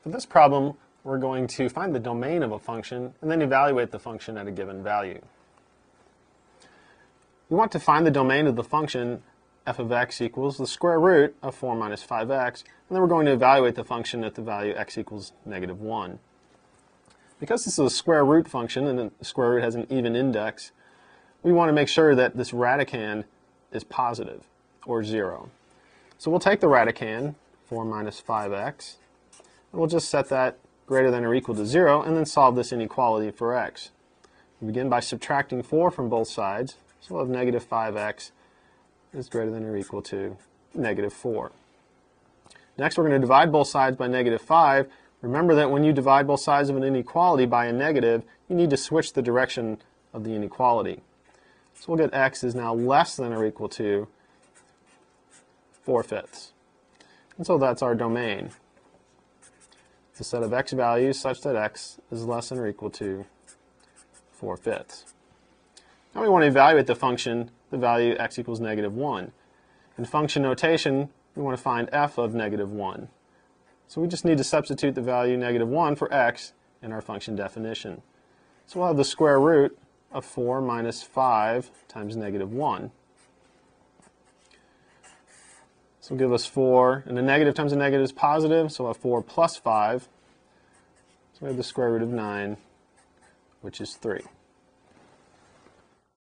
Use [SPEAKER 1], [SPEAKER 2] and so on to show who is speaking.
[SPEAKER 1] For this problem, we're going to find the domain of a function and then evaluate the function at a given value. We want to find the domain of the function f of x equals the square root of 4 minus 5x, and then we're going to evaluate the function at the value x equals -1. Because this is a square root function and the square root has an even index, we want to make sure that this radicand is positive, or 0. So we'll take the radicand, 4 minus 5x, and we'll just set that greater than or equal to 0, and then solve this inequality for x. We begin by subtracting 4 from both sides, so we'll have negative 5x is greater than or equal to -4. Next, we're going to divide both sides by -5. Remember that when you divide both sides of an inequality by a negative, you need to switch the direction of the inequality. So we'll get x is now less than or equal to 4/5. And so that's our domain. It's a set of x values such that x is less than or equal to 4/5. Now we want to evaluate the function, the value x equals -1. In function notation, we want to find f of -1. So we just need to substitute the value -1 for x in our function definition. So we'll have the square root of 4 minus 5 times -1. This will give us 4, and a negative times a negative is positive, so we'll have 4 plus 5. So we have the square root of 9, which is 3.